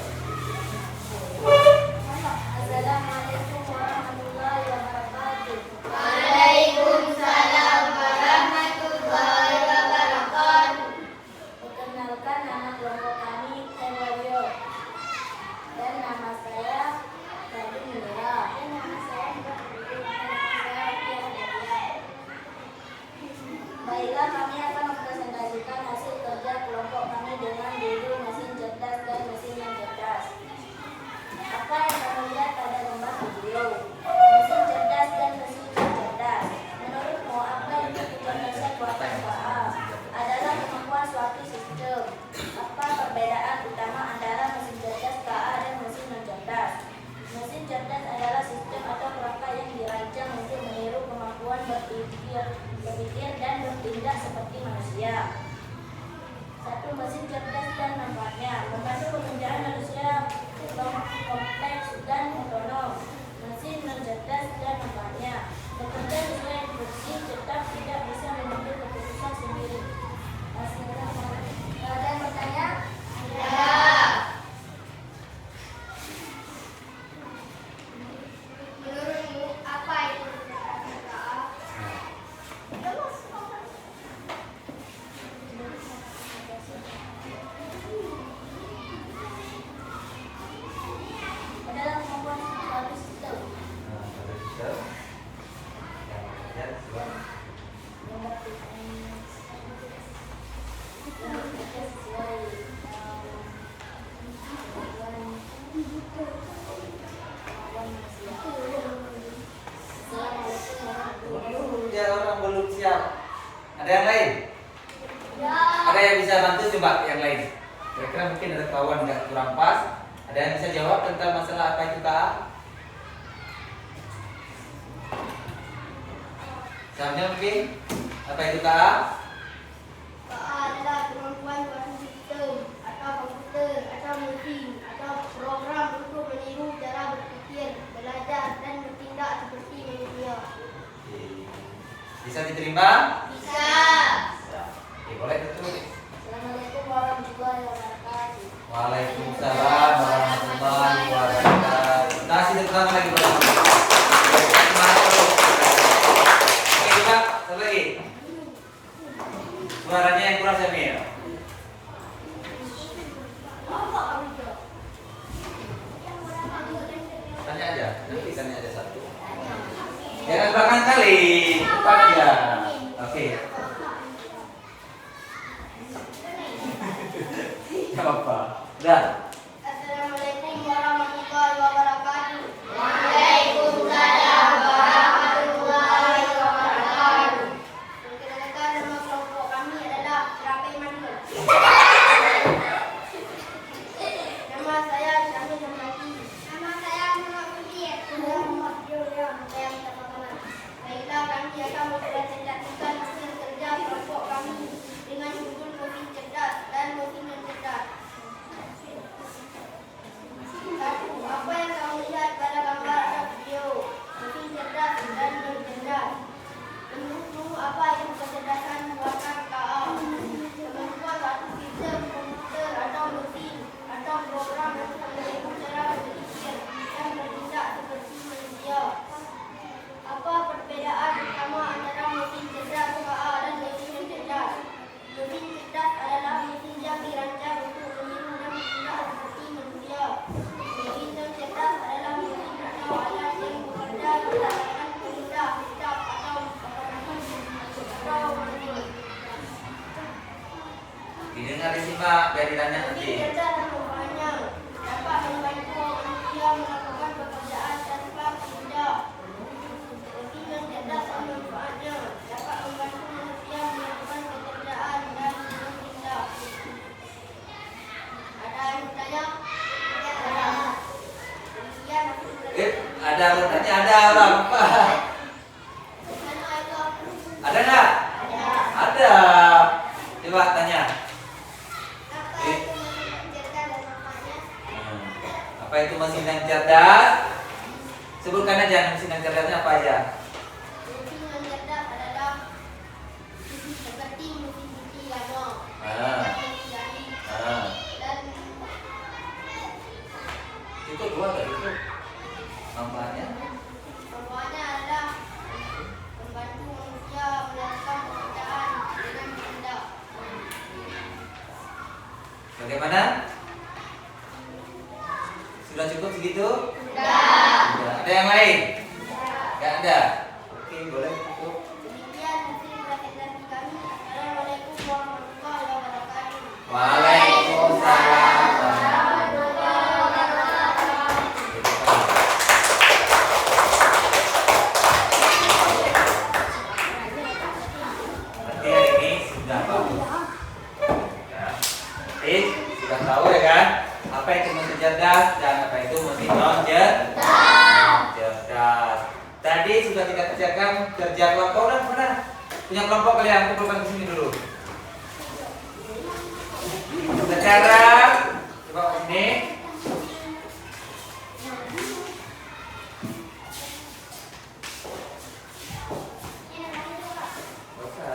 Assalamualaikum warahmatullahi wabarakatuh. Waalaikumsalam warahmatullahi wabarakatuh. Perkenalkan, nama kelompok kami Tewabio. Dan nama saya Tadi Mira. Dan nama saya Baiklah, kami akan mempresentasikan hasil kerja kelompok kami dengan judul mesin cerdas dan mesin yang cerdas. Apa yang kamu lihat pada gambar video? Mesin cerdas dan mesin yang cerdas. Menurutmu apa itu kecerdasan buatan KA? Adalah kemampuan suatu sistem. Apa perbedaan utama antara mesin cerdas KA dan mesin non cerdas? Mesin cerdas adalah sistem atau perangkat yang dirancang untuk meniru kemampuan berpikir dan bertindak seperti manusia. Satu, mesin cerdas dan manfaatnya. Membantu pekerjaan manusia kompleks dan otonom. Mesin non cerdas dan manfaatnya. Bekerja sesuai instruksi, tetap tidak bisa mengambil keputusan sendiri. Ada yang bertanya? Ya. Menurutmu apa itu kecerdasan KA? Adalah kemampuan suatu sistem yang bekerja sesuai kemampuan manusia. Assalamualaikum warahmatullahi wabarakatuh. Ya, orang belum siap. Ada yang lain? Ya. Ada yang bisa bantu coba yang lain? Kira-kira mungkin ada kawan nggak kurang pas. Ada yang bisa jawab tentang masalah apa itu KA? Misalnya mungkin apa itu KA? KA adalah kemampuan suatu sistem atau komputer atau mesin atau program untuk meniru cara berpikir, belajar dan bertindak seperti manusia. Bisa diterima? Bisa. Bisa. Oke, boleh tutup. Assalamualaikum warahmatullahi wabarakatuh. Waalaikumsalam warahmatullahi wabarakatuh. Kasih tepuk tangan lagi buat teman. Oke, coba satu lagi. Suaranya yang kurang Samir. Tanya aja, nanti tanya aja satu. Jangan belakang kali, depan aja. Oke. Gak apa-apa. Udah. Assalamualaikum warahmatullahi wabarakatuh. Waalaikumsalam warahmatullahi wabarakatuh. Perkenalkan, nama kelompok kami adalah Rakai Manul. Nama saya Syamil Hamadi. Nama saya Muhammad Mudir. Saya Muhammad Julian. Saya minta makanan. Baiklah, kami akan mempresentasikan hasil kerja kelompok kami dengan judul mesin cerdas dan mesin non cerdas. Satu, apa yang kamu lihat pada gambar atau video? Mesin cerdas dan non cerdas. Menurutmu apa itu kecerdasan buatan KA? Kemampuan suatu sistem komputer atau mesin atau program untuk meniru cara berpikir dan bertindak seperti manusia. Apa perbedaan utama antara mesin cerdas KA dan mesin non cerdas? Mesin cerdas adalah mesin yang dirancang untuk meniru dan bertindak seperti manusia. Mesin non cerdas adalah mesin atau alat yang bekerja berdasarkan perintah, tetap atau manual. Didengar disimak biar ditanya Mesin nanti. cerdas dan manfaatnya dapat membantu manusia melakukan pekerjaan tanpa tindak. Mesin non cerdas dan manfaatnya dapat membantu manusia melakukan pekerjaan dan bertindak. Coba tanya. Apa itu mesin cerdas dan manfaatnya? Apa itu mesin yang cerdas? Sebutkan aja mesin yang cerdasnya apa aja. Mesin yang cerdas adalah seperti mesin cuci piano, mesin jari, dan Itu dua tadi itu. Manfaatnya? manfaatnya adalah membantu manusia melakukan pekerjaan dengan mudah. Bagaimana? Sudah cukup segitu? Sudah. Ada yang lain? Gak ada. Oke, boleh cukup. Demikian hasil presentasi kami. Assalamualaikum warahmatullahi wabarakatuh. Waalaikumsalam. Berarti hari ini sudah bagus. Ya. Jadi sudah tahu ya kan? Apa itu mesin cerdas dan apa itu mesin non cerdas. Tadi sudah kita kerjakan kerja kelompok dan mana? Punya kelompok kalian kumpulkan di sini dulu. Sekarang coba ke sini.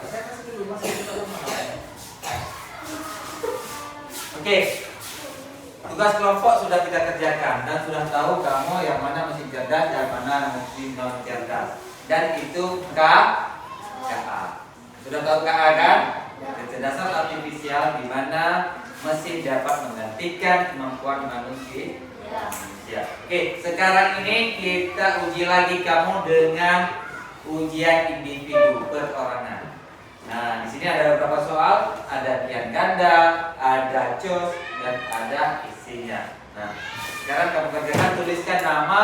Saya kasih dulu, masih di dalam mana? Oke. Tugas kelompok sudah kita kerjakan dan sudah tahu kamu yang mana mesin cerdas dan mana mesin non cerdas. Dan itu KA. Sudah tahu KA kan? Kecerdasan artifisial di mana mesin dapat menggantikan kemampuan manusia. Oke, sekarang ini kita uji lagi kamu dengan ujian individu perorangan. Nah, di sini ada beberapa soal, ada pian ganda, ada cos, dan ada isinya. Nah, sekarang kamu kerjakan tuliskan nama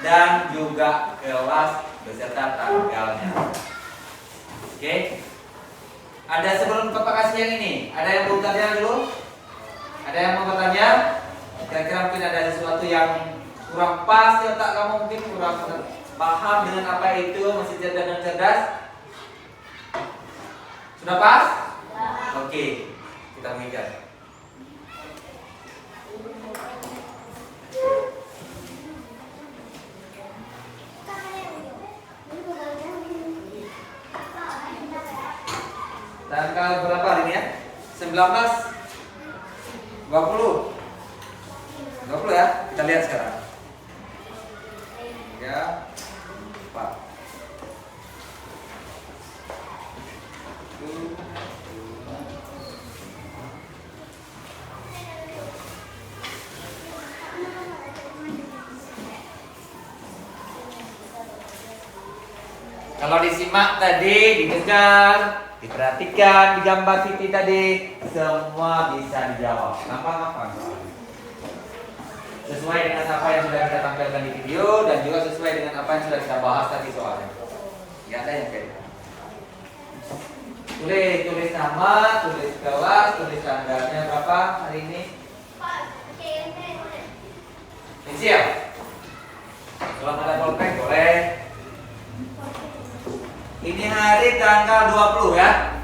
dan juga kelas beserta tanggalnya. Oke. Ada sebelum Bapak kasih yang ini, ada yang mau bertanya dulu? Ada yang mau bertanya? Kira-kira mungkin ada sesuatu yang kurang pas di otak kamu, mungkin kurang paham dengan apa itu mesin cerdas dan cerdas? Sudah pas? Oke, kita mengikat. Tanggal berapa hari ini ya? 19 20 ya? Kita lihat sekarang. 3 4 Kalau disimak tadi, didengar, diperhatikan, digambar titik tadi, semua bisa dijawab. Gampang-gampang. Sesuai dengan apa yang sudah kita tampilkan di video dan juga sesuai dengan apa yang sudah kita bahas tadi soalnya. Tidak ada yang beda. Tulis nama, tulis kelas, tulis tanggalnya berapa hari ini. Pensil. Kalau ada pulpen boleh. Ini hari tanggal 20 ya.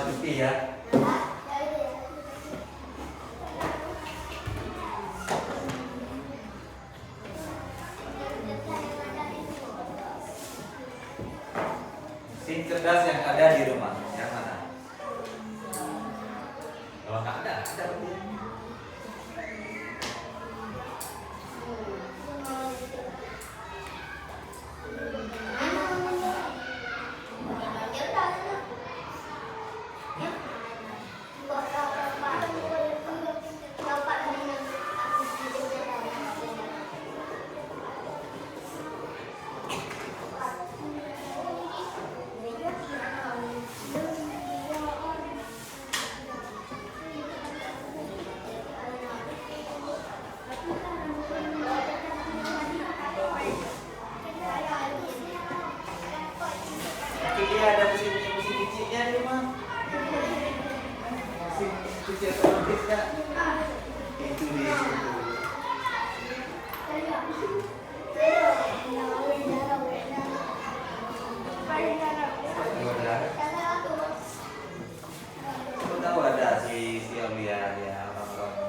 cuti ya. Mesin cerdas yang ada di rumah yang mana? Kalau nggak ada berarti. Tapi dia ada mesin cucinya di rumah. Mesin cuci otomatis nggak? Itu di situ. Aku tahu ada si Aulia ya orang-orang.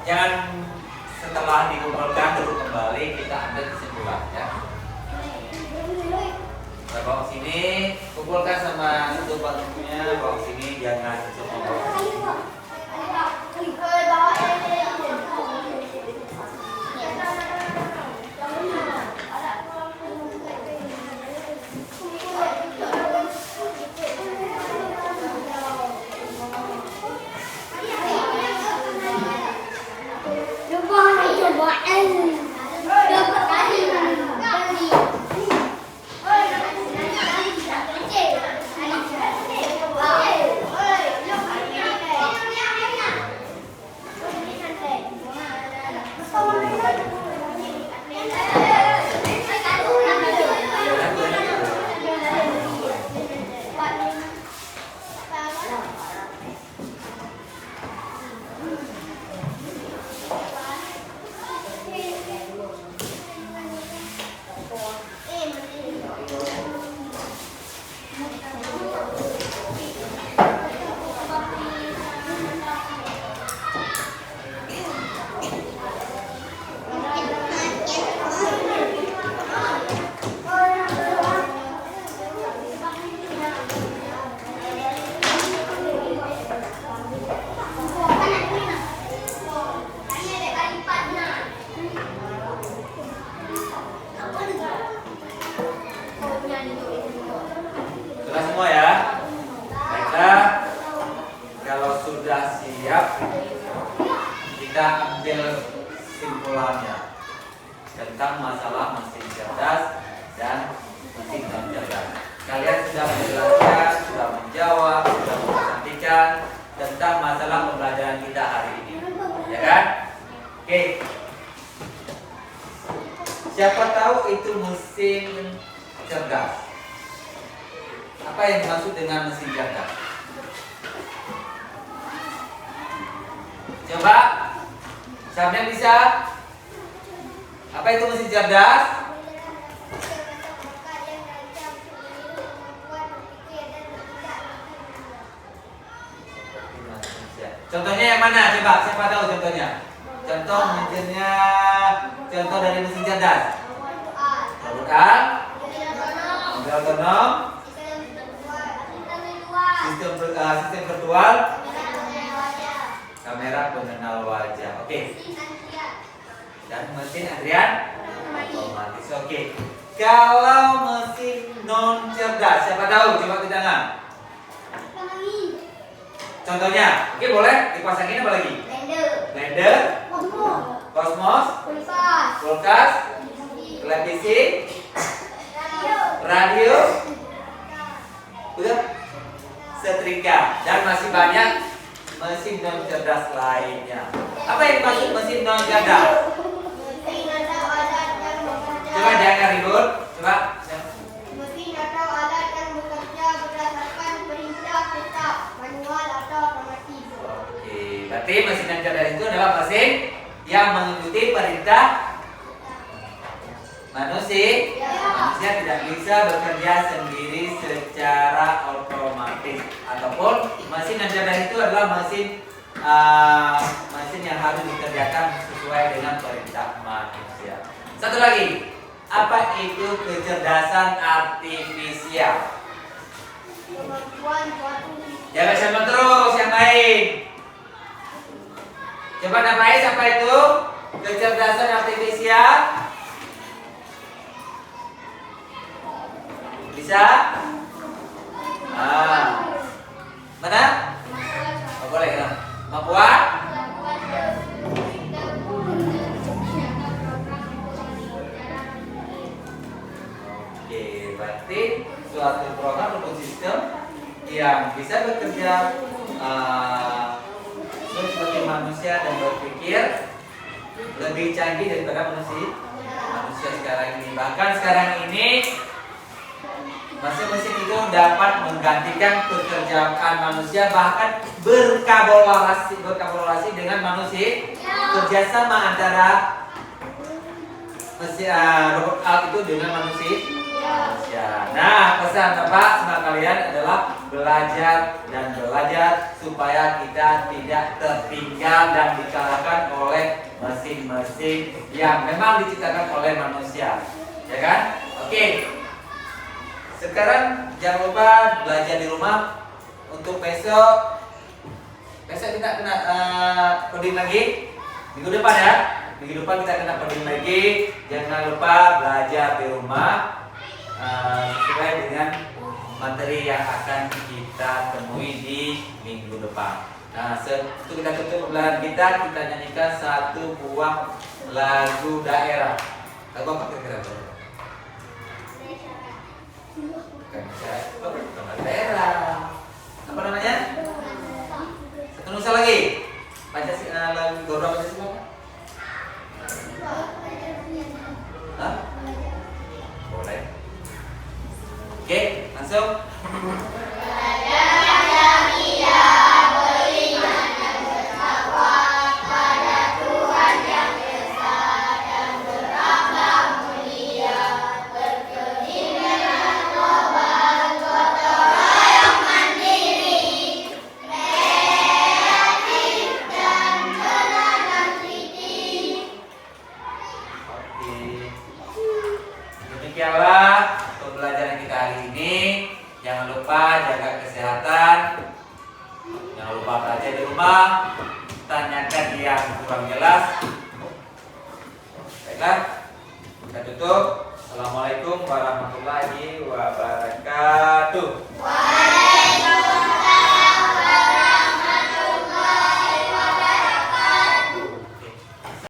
Jangan setelah dikumpulkan dulu kembali kita ambil kesimpulan ya. Kita bawa sini, kumpulkan sama satu bangkunya, bawa sini jangan semua bawa. Sudah semua ya? Baiklah, kalau sudah siap, kita ambil simpulannya tentang masalah mesin cerdas dan mesin non cerdas. Kalian sudah menjelaskan, sudah menjawab, sudah memperhatikan tentang masalah pembelajaran kita hari ini, ya kan? Oke. Siapa tahu itu mesin cerdas? Apa yang dimaksud dengan mesin cerdas? Coba, siapa yang bisa? Apa itu mesin cerdas? Contohnya yang mana? Coba, siapa tahu contohnya? Contoh mesinnya, contoh dari mesin cerdas. Robot A, mobil otonom, sistem virtual, kamera pengenal wajah. Oke. Dan mesin antrian otomatis. Oke. Kalau mesin non cerdas, siapa tahu? Coba di tangan. Contohnya, oke boleh dipasangin apa lagi? Blender, Cosmos, kulkas, televisi, radio, udah, setrika, dan masih banyak mesin non cerdas lainnya. Apa yang dimaksud mesin non cerdas? Mesin atau alat yang bekerja. Coba jangan ribut. Coba. Mesin atau alat yang bekerja berdasarkan perintah tetap, manual atau otomatis. Oke, berarti mesin non cerdas itu adalah mesin yang mengikuti perintah manusia. Manusia tidak bisa bekerja sendiri secara otomatis, ataupun mesin non cerdas itu adalah mesin yang harus dikerjakan sesuai dengan perintah manusia. Satu lagi, apa itu kecerdasan artifisial? Kemampuan suatu Jangan sama terus yang lain. Coba nambahin apa itu kecerdasan artifisial? Bisa? Mana? Oh, boleh kan? Kemampuan? Oke, berarti suatu program ataupun sistem yang bisa bekerja seperti manusia dan berpikir lebih canggih daripada manusia sekarang ini. Bahkan sekarang ini mesin-mesin itu dapat menggantikan pekerjaan manusia, bahkan berkolaborasi dengan manusia, kerjasama antara mesin robot alat itu dengan manusia. Nah, pesan Bapak sama kalian adalah belajar dan belajar supaya kita tidak tertinggal dan dikalahkan oleh mesin-mesin yang memang diciptakan oleh manusia, ya kan? Oke. Sekarang jangan lupa belajar di rumah untuk besok. Besok kita kena coding lagi. Minggu depan ya. Minggu depan kita kena coding lagi. Jangan lupa belajar di rumah sesuai dengan materi yang akan kita temui di minggu depan. Nah, sebelum kita tutup pembelajaran kita nyanyikan satu buah lagu daerah. Lagu apa kira-kira? Bukan daerah. Apa namanya? Satu Nusa lagi. Pancasila lagu Gora Pancasila. Hah? Boleh. Oke, langsung. Demikianlah pembelajaran kita hari ini. Jangan lupa jaga kesehatan. Jangan lupa belajar di rumah. Tanyakan yang kurang jelas. Baiklah, kita tutup. Assalamualaikum warahmatullahi wabarakatuh.